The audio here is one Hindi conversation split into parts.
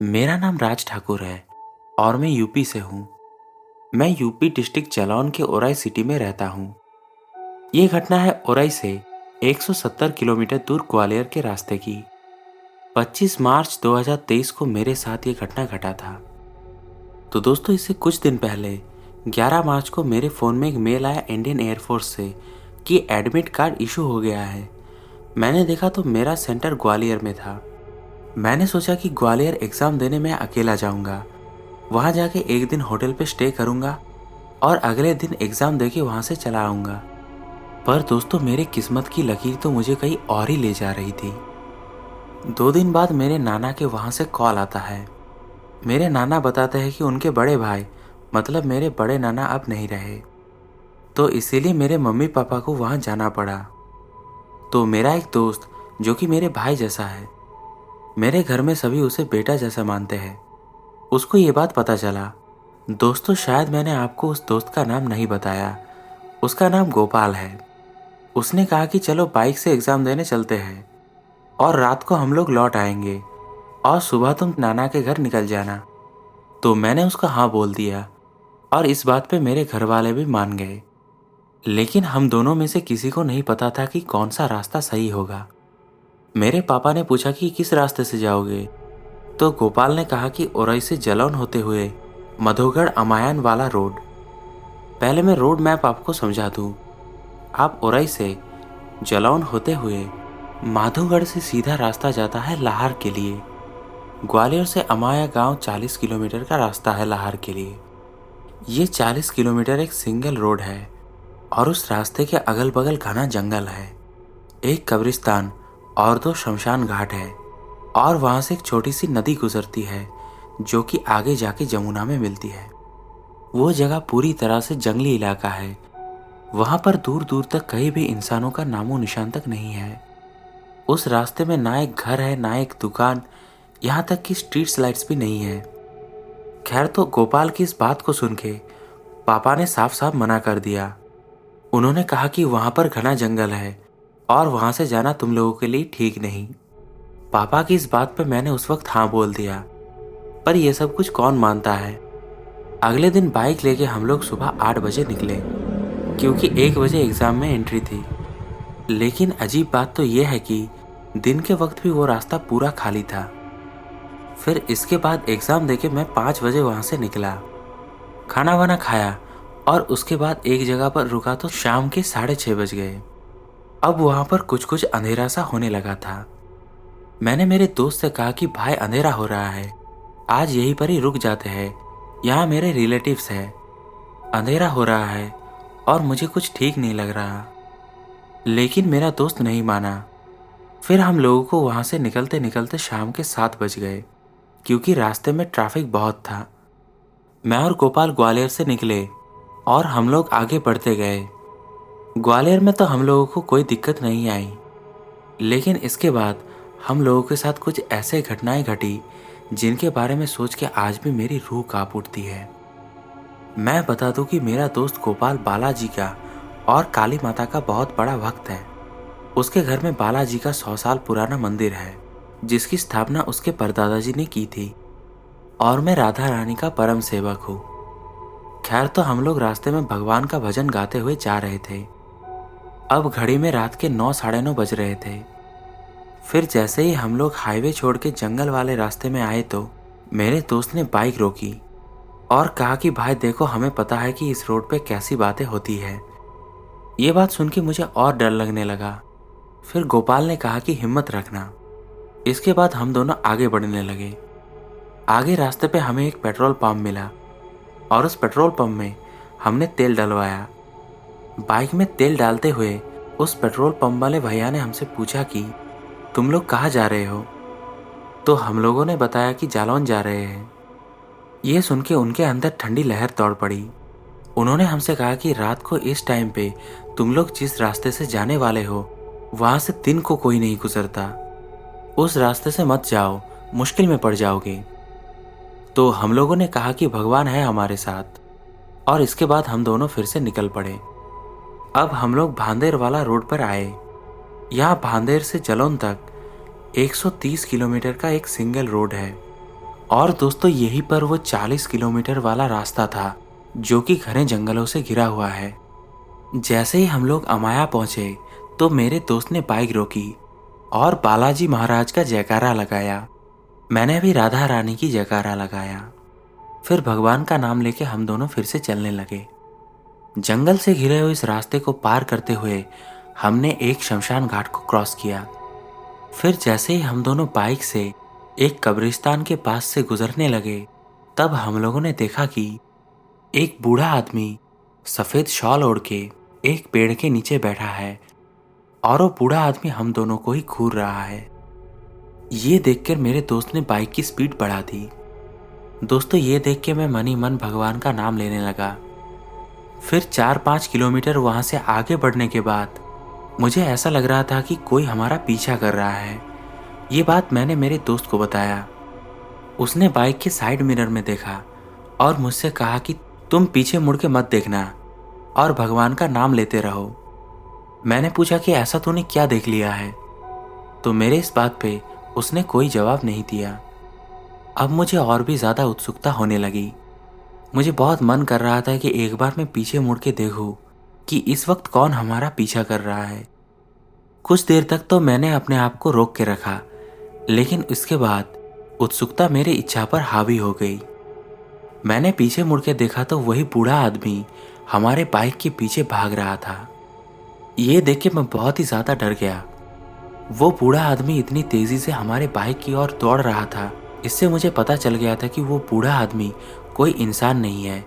मेरा नाम राज ठाकुर है और मैं यूपी से हूँ। मैं यूपी डिस्ट्रिक्ट जालौन के ओराई सिटी में रहता हूँ। ये घटना है ओराई से 170 किलोमीटर दूर ग्वालियर के रास्ते की। 25 मार्च 2023 को मेरे साथ ये घटना घटा था। तो दोस्तों, इससे कुछ दिन पहले 11 मार्च को मेरे फ़ोन में एक मेल आया इंडियन एयरफोर्स से कि एडमिट कार्ड इशू हो गया है। मैंने देखा तो मेरा सेंटर ग्वालियर में था। मैंने सोचा कि ग्वालियर एग्ज़ाम देने मैं अकेला जाऊंगा। वहाँ जाके एक दिन होटल पे स्टे करूंगा और अगले दिन एग्ज़ाम देके वहाँ से चला आऊंगा। पर दोस्तों, मेरे किस्मत की लकीर तो मुझे कहीं और ही ले जा रही थी। 2 दिन बाद मेरे नाना के वहाँ से कॉल आता है। मेरे नाना बताते हैं कि उनके बड़े भाई मतलब मेरे बड़े नाना अब नहीं रहे, तो इसीलिए मेरे मम्मी पापा को वहाँ जाना पड़ा। तो मेरा एक दोस्त जो कि मेरे भाई जैसा है, मेरे घर में सभी उसे बेटा जैसा मानते हैं, उसको ये बात पता चला। दोस्तों, शायद मैंने आपको उस दोस्त का नाम नहीं बताया। उसका नाम गोपाल है। उसने कहा कि चलो बाइक से एग्ज़ाम देने चलते हैं और रात को हम लोग लौट आएंगे और सुबह तुम नाना के घर निकल जाना। तो मैंने उसको हाँ बोल दिया और इस बात पे मेरे घर वाले भी मान गए। लेकिन हम दोनों में से किसी को नहीं पता था कि कौन सा रास्ता सही होगा। मेरे पापा ने पूछा कि किस रास्ते से जाओगे, तो गोपाल ने कहा कि ओरई से जलौन होते हुए मधोगढ़ अमायन वाला रोड। पहले मैं रोड मैप आपको समझा दूं। आप ओरई से जलौन होते हुए माधोगढ़ से सीधा रास्ता जाता है लाहौर के लिए। ग्वालियर से अमाया गांव 40 किलोमीटर का रास्ता है लाहौर के लिए। ये 40 किलोमीटर एक सिंगल रोड है और उस रास्ते के अगल बगल घना जंगल है, एक कब्रिस्तान और 2 शमशान घाट है और वहाँ से एक छोटी सी नदी गुजरती है जो कि आगे जाके जमुना में मिलती है। वो जगह पूरी तरह से जंगली इलाका है। वहाँ पर दूर दूर तक कहीं भी इंसानों का नामो निशान तक नहीं है। उस रास्ते में ना एक घर है, ना एक दुकान, यहाँ तक कि स्ट्रीट लाइट्स भी नहीं है। खैर, तो गोपाल की इस बात को सुन के पापा ने साफ साफ मना कर दिया। उन्होंने कहा कि वहाँ पर घना जंगल है और वहाँ से जाना तुम लोगों के लिए ठीक नहीं। पापा की इस बात पे मैंने उस वक्त हाँ बोल दिया, पर यह सब कुछ कौन मानता है। अगले दिन बाइक लेके हम लोग सुबह 8 बजे निकले क्योंकि 1 बजे एग्ज़ाम में एंट्री थी। लेकिन अजीब बात तो यह है कि दिन के वक्त भी वो रास्ता पूरा खाली था। फिर इसके बाद एग्ज़ाम देके मैं 5 बजे वहाँ से निकला, खाना वाना खाया और उसके बाद एक जगह पर रुका तो शाम के 6:30 बज गए। अब वहाँ पर कुछ कुछ अंधेरा सा होने लगा था। मैंने मेरे दोस्त से कहा कि भाई, अंधेरा हो रहा है, आज यहीं पर ही रुक जाते हैं, यहाँ मेरे रिलेटिव्स हैं। अंधेरा हो रहा है और मुझे कुछ ठीक नहीं लग रहा। लेकिन मेरा दोस्त नहीं माना। फिर हम लोगों को वहाँ से निकलते निकलते शाम के 7 बज गए क्योंकि रास्ते में ट्रैफिक बहुत था। मैं और गोपाल ग्वालियर से निकले और हम लोग आगे बढ़ते गए। ग्वालियर में तो हम लोगों को कोई दिक्कत नहीं आई, लेकिन इसके बाद हम लोगों के साथ कुछ ऐसे घटनाएं घटी जिनके बारे में सोच के आज भी मेरी रूह कांप उठती है। मैं बता दूं कि मेरा दोस्त गोपाल बालाजी का और काली माता का बहुत बड़ा भक्त है। उसके घर में बालाजी का 100 साल पुराना मंदिर है जिसकी स्थापना उसके परदादा जी ने की थी और मैं राधा रानी का परम सेवक हूँ। खैर, तो हम लोग रास्ते में भगवान का भजन गाते हुए जा रहे थे। अब घड़ी में रात के 9 साढ़े 9 बज रहे थे। फिर जैसे ही हम लोग हाईवे छोड़ के जंगल वाले रास्ते में आए तो मेरे दोस्त ने बाइक रोकी और कहा कि भाई देखो, हमें पता है कि इस रोड पे कैसी बातें होती है। ये बात सुन के मुझे और डर लगने लगा। फिर गोपाल ने कहा कि हिम्मत रखना। इसके बाद हम दोनों आगे बढ़ने लगे। आगे रास्ते पे हमें एक पेट्रोल पंप मिला और उस पेट्रोल पंप में हमने तेल डलवाया। बाइक में तेल डालते हुए उस पेट्रोल पंप वाले भैया ने हमसे पूछा कि तुम लोग कहाँ जा रहे हो। तो हम लोगों ने बताया कि जालौन जा रहे हैं। ये सुन के उनके अंदर ठंडी लहर दौड़ पड़ी। उन्होंने हमसे कहा कि रात को इस टाइम पे तुम लोग जिस रास्ते से जाने वाले हो वहाँ से दिन को कोई नहीं गुजरता, उस रास्ते से मत जाओ, मुश्किल में पड़ जाओगे। तो हम लोगों ने कहा कि भगवान है हमारे साथ और इसके बाद हम दोनों फिर से निकल पड़े। अब हम लोग भांदेर वाला रोड पर आए। यहाँ भांदेर से जलौन तक 130 किलोमीटर का एक सिंगल रोड है और दोस्तों यहीं पर वो 40 किलोमीटर वाला रास्ता था जो कि घने जंगलों से घिरा हुआ है। जैसे ही हम लोग अमाया पहुंचे तो मेरे दोस्त ने बाइक रोकी और बालाजी महाराज का जयकारा लगाया। मैंने भी राधा रानी की जयकारा लगाया। फिर भगवान का नाम लेके हम दोनों फिर से चलने लगे। जंगल से घिरे हुए इस रास्ते को पार करते हुए हमने एक शमशान घाट को क्रॉस किया। फिर जैसे ही हम दोनों बाइक से एक कब्रिस्तान के पास से गुजरने लगे तब हम लोगों ने देखा कि एक बूढ़ा आदमी सफेद शॉल ओढ़ के एक पेड़ के नीचे बैठा है और वो बूढ़ा आदमी हम दोनों को ही घूर रहा है। ये देखकर मेरे दोस्त ने बाइक की स्पीड बढ़ा दी। दोस्तों ये देख के मैं मन ही मन भगवान का नाम लेने लगा। फिर 4-5 किलोमीटर वहां से आगे बढ़ने के बाद मुझे ऐसा लग रहा था कि कोई हमारा पीछा कर रहा है। ये बात मैंने मेरे दोस्त को बताया। उसने बाइक के साइड मिरर में देखा और मुझसे कहा कि तुम पीछे मुड़ के मत देखना और भगवान का नाम लेते रहो। मैंने पूछा कि ऐसा तूने क्या देख लिया है, तो मेरे इस बात पे उसने कोई जवाब नहीं दिया। अब मुझे और भी ज़्यादा उत्सुकता होने लगी। मुझे बहुत मन कर रहा था कि एक बार मैं पीछे मुड़ के देखूं कि इस वक्त कौन हमारा पीछा कर रहा है। कुछ देर तक तो मैंने अपने आप को रोक के रखा, लेकिन इसके बाद उत्सुकता मेरी इच्छा पर हावी हो गई। मैंने पीछे मुड़ के देखा तो वही बूढ़ा आदमी हमारे बाइक के पीछे भाग रहा था। ये देख के मैं बहुत ही ज़्यादा डर गया। वो बूढ़ा आदमी इतनी तेज़ी से हमारे बाइक की ओर दौड़ रहा था, इससे मुझे पता चल गया था कि वो बूढ़ा आदमी कोई इंसान नहीं है,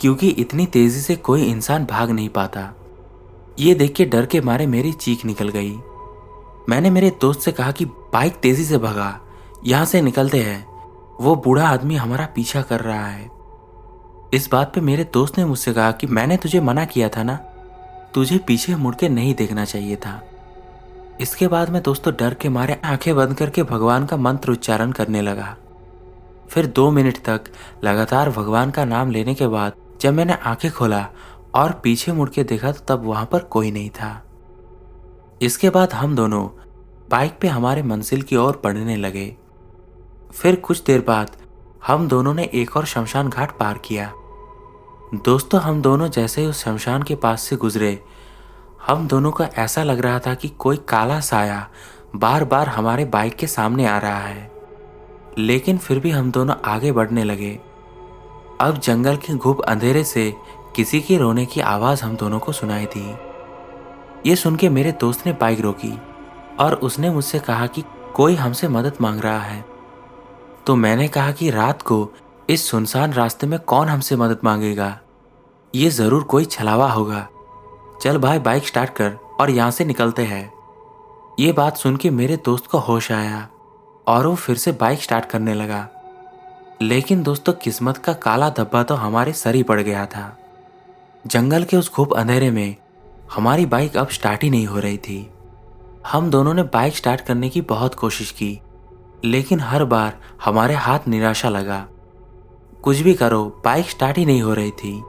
क्योंकि इतनी तेज़ी से कोई इंसान भाग नहीं पाता। ये देख के डर के मारे मेरी चीख निकल गई। मैंने मेरे दोस्त से कहा कि बाइक तेज़ी से भगा, यहाँ से निकलते हैं, वो बूढ़ा आदमी हमारा पीछा कर रहा है। इस बात पे मेरे दोस्त ने मुझसे कहा कि मैंने तुझे मना किया था ना, तुझे पीछे मुड़ के नहीं देखना चाहिए था। इसके बाद मैं दोस्तों डर के मारे आंखें बंद करके भगवान का मंत्र उच्चारण करने लगा। फिर 2 मिनट तक लगातार भगवान का नाम लेने के बाद जब मैंने आंखें खोला और पीछे मुड़ के देखा तो तब वहां पर कोई नहीं था। इसके बाद हम दोनों बाइक पे हमारे मंजिल की ओर बढ़ने लगे। फिर कुछ देर बाद हम दोनों ने एक और शमशान घाट पार किया। दोस्तों हम दोनों जैसे ही उस शमशान के पास से गुजरे, हम दोनों को ऐसा लग रहा था कि कोई काला साया बार बार हमारे बाइक के सामने आ रहा है, लेकिन फिर भी हम दोनों आगे बढ़ने लगे। अब जंगल के घुप अंधेरे से किसी के रोने की आवाज़ हम दोनों को सुनाई दी। ये सुन के मेरे दोस्त ने बाइक रोकी और उसने मुझसे कहा कि कोई हमसे मदद मांग रहा है। तो मैंने कहा कि रात को इस सुनसान रास्ते में कौन हमसे मदद मांगेगा, ये ज़रूर कोई छलावा होगा। चल भाई बाइक स्टार्ट कर और यहाँ से निकलते हैं। ये बात सुन के मेरे दोस्त को होश आया और वो फिर से बाइक स्टार्ट करने लगा। लेकिन दोस्तों किस्मत का काला धब्बा तो हमारे सर ही पड़ गया था। जंगल के उस घुप अंधेरे में हमारी बाइक अब स्टार्ट ही नहीं हो रही थी। हम दोनों ने बाइक स्टार्ट करने की बहुत कोशिश की, लेकिन हर बार हमारे हाथ निराशा लगा। कुछ भी करो बाइक स्टार्ट ही नहीं हो रही थी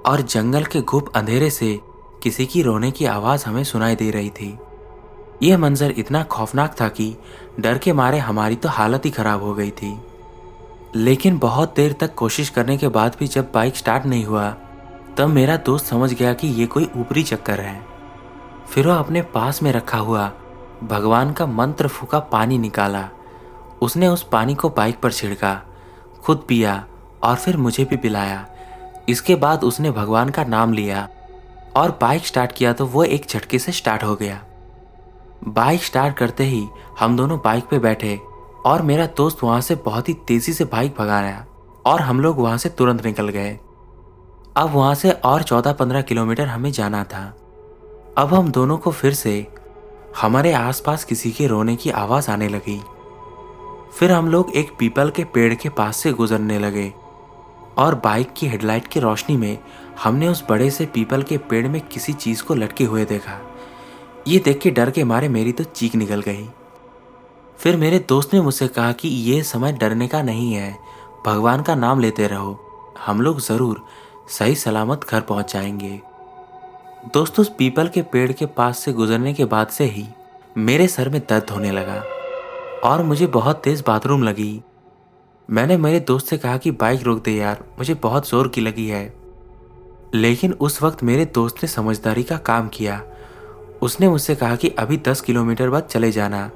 और जंगल के घुप अंधेरे से किसी की रोने की आवाज़ हमें सुनाई दे रही थी। यह मंजर इतना खौफनाक था कि डर के मारे हमारी तो हालत ही खराब हो गई थी। लेकिन बहुत देर तक कोशिश करने के बाद भी जब बाइक स्टार्ट नहीं हुआ तब मेरा दोस्त समझ गया कि ये कोई ऊपरी चक्कर है। फिर वो अपने पास में रखा हुआ भगवान का मंत्र फूका पानी निकाला। उसने उस पानी को बाइक पर छिड़का, खुद पिया और फिर मुझे भी पिलाया। इसके बाद उसने भगवान का नाम लिया और बाइक स्टार्ट किया तो वो एक झटके से स्टार्ट हो गया। बाइक स्टार्ट करते ही हम दोनों बाइक पे बैठे और मेरा दोस्त वहां से बहुत ही तेजी से बाइक भगाया और हम लोग वहां से तुरंत निकल गए। अब वहां से और 14-15 किलोमीटर हमें जाना था। अब हम दोनों को फिर से हमारे आसपास किसी के रोने की आवाज़ आने लगी। फिर हम लोग एक पीपल के पेड़ के पास से गुजरने लगे और बाइक की हेडलाइट की रोशनी में हमने उस बड़े से पीपल के पेड़ में किसी चीज़ को लटके हुए देखा। ये देख के डर के मारे मेरी तो चीख निकल गई। फिर मेरे दोस्त ने मुझसे कहा कि ये समय डरने का नहीं है, भगवान का नाम लेते रहो, हम लोग ज़रूर सही सलामत घर पहुंच जाएंगे। दोस्तों उस पीपल के पेड़ के पास से गुजरने के बाद से ही मेरे सर में दर्द होने लगा और मुझे बहुत तेज़ बाथरूम लगी। मैंने मेरे दोस्त से कहा कि बाइक रोक दे यार, मुझे बहुत जोर की लगी है। लेकिन उस वक्त मेरे दोस्त ने समझदारी का काम किया। उसने मुझसे कहा कि अभी 10 किलोमीटर बाद चले जाना,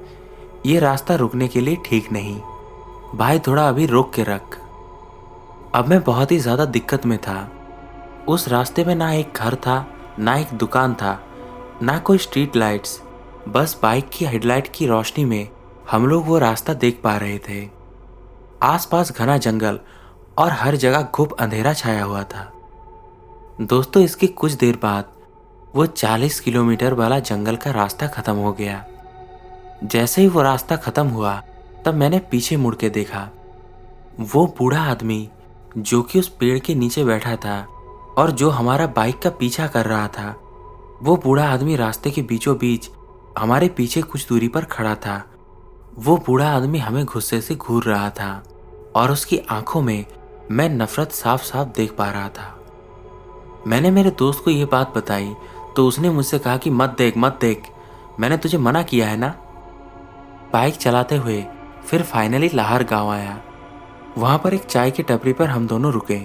ये रास्ता रुकने के लिए ठीक नहीं। भाई थोड़ा अभी रोक के रख। अब मैं बहुत ही ज़्यादा दिक्कत में था। उस रास्ते में ना एक घर था, ना एक दुकान था, ना कोई स्ट्रीट लाइट्स। बस बाइक की हेडलाइट की रोशनी में हम लोग वो रास्ता देख पा रहे थे। आसपास घना जंगल और हर जगह घुप अंधेरा छाया हुआ था। दोस्तों इसके कुछ देर बाद वो 40 किलोमीटर वाला जंगल का रास्ता खत्म हो गया। जैसे ही वो रास्ता खत्म हुआ तब मैंने पीछे मुड़ के देखा। वो बूढ़ा आदमी जो कि उस पेड़ के नीचे बैठा था और जो हमारा बाइक का पीछा कर रहा था, वो बूढ़ा आदमी रास्ते के बीचों बीच हमारे पीछे कुछ दूरी पर खड़ा था। वो बूढ़ा आदमी हमें गुस्से से घूर रहा था और उसकी आंखों में मैं नफरत साफ साफ देख पा रहा था। मैंने मेरे दोस्त को ये बात बताई तो उसने मुझसे कहा कि मत देख मत देख, मैंने तुझे मना किया है ना। बाइक चलाते हुए फिर फाइनली लाहौर गांव आया। वहां पर एक चाय की टपरी पर हम दोनों रुके।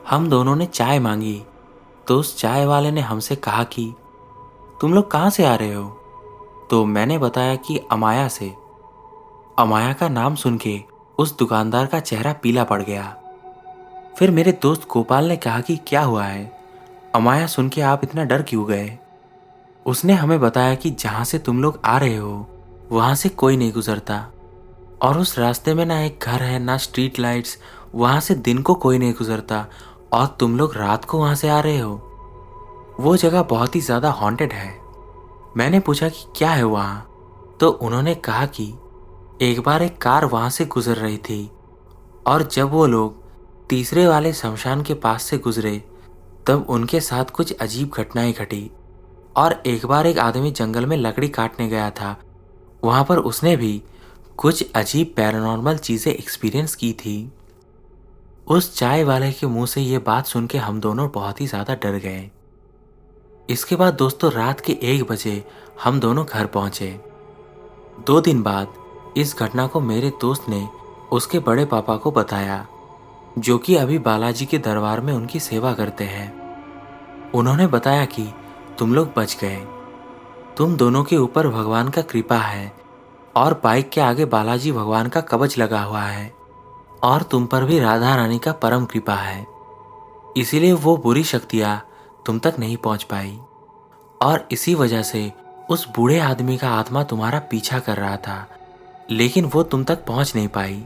हम दोनों ने चाय मांगी तो उस चाय वाले ने हमसे कहा कि तुम लोग कहाँ से आ रहे हो। तो मैंने बताया कि अमाया से। अमाया का नाम सुन के उस दुकानदार का चेहरा पीला पड़ गया। फिर मेरे दोस्त गोपाल ने कहा कि क्या हुआ है, अमाया सुन के आप इतना डर क्यों गए। उसने हमें बताया कि जहाँ से तुम लोग आ रहे हो वहाँ से कोई नहीं गुजरता और उस रास्ते में ना एक घर है ना स्ट्रीट लाइट्स, वहाँ से दिन को कोई नहीं गुजरता और तुम लोग रात को वहाँ से आ रहे हो। वो जगह बहुत ही ज़्यादा हॉन्टेड है। मैंने पूछा कि क्या है वहाँ, तो उन्होंने कहा कि एक बार एक कार वहाँ से गुजर रही थी और जब वो लोग तीसरे वाले शमशान के पास से गुजरे तब उनके साथ कुछ अजीब घटनाएं घटी। और एक बार एक आदमी जंगल में लकड़ी काटने गया था, वहाँ पर उसने भी कुछ अजीब पैरानॉर्मल चीज़ें एक्सपीरियंस की थी। उस चाय वाले के मुंह से ये बात सुन के हम दोनों बहुत ही ज़्यादा डर गए। इसके बाद दोस्तों रात के 1 बजे हम दोनों घर पहुंचे। 2 दिन बाद इस घटना को मेरे दोस्त ने उसके बड़े पापा को बताया, जो कि अभी बालाजी के दरबार में उनकी सेवा करते हैं। उन्होंने बताया कि तुम लोग बच गए, तुम दोनों के ऊपर भगवान का कृपा है और बाइक के आगे बालाजी भगवान का कवच लगा हुआ है और तुम पर भी राधा रानी का परम कृपा है, इसीलिए वो बुरी शक्तियाँ तुम तक नहीं पहुंच पाई और इसी वजह से उस बूढ़े आदमी का आत्मा तुम्हारा पीछा कर रहा था, लेकिन वो तुम तक पहुंच नहीं पाई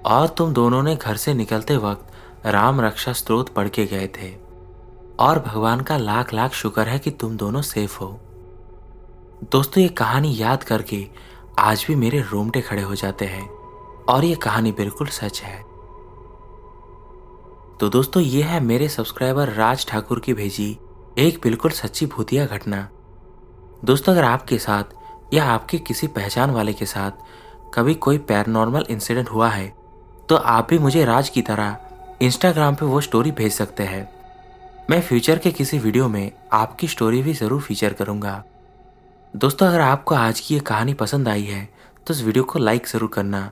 और तुम दोनों ने घर से निकलते वक्त राम रक्षा स्तोत्र पढ़ के गए थे और भगवान का लाख लाख शुक्र है कि तुम दोनों सेफ हो। दोस्तों ये कहानी याद करके आज भी मेरे रोंगटे खड़े हो जाते हैं और ये कहानी बिल्कुल सच है। तो दोस्तों ये है मेरे सब्सक्राइबर राज ठाकुर की भेजी एक बिल्कुल सच्ची भूतिया घटना। दोस्तों अगर आपके साथ या आपके किसी पहचान वाले के साथ कभी कोई पैरानॉर्मल इंसिडेंट हुआ है तो आप भी मुझे राज की तरह इंस्टाग्राम पे वो स्टोरी भेज सकते हैं। मैं फ्यूचर के किसी वीडियो में आपकी स्टोरी भी ज़रूर फीचर करूँगा। दोस्तों अगर आपको आज की ये कहानी पसंद आई है तो इस वीडियो को लाइक ज़रूर करना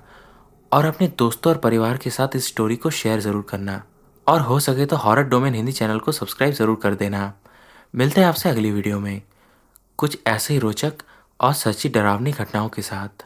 और अपने दोस्तों और परिवार के साथ इस स्टोरी को शेयर ज़रूर करना और हो सके तो हॉरर डोमेन हिंदी चैनल को सब्सक्राइब ज़रूर कर देना। मिलते हैं आपसे अगली वीडियो में कुछ ऐसे ही रोचक और सच्ची डरावनी घटनाओं के साथ।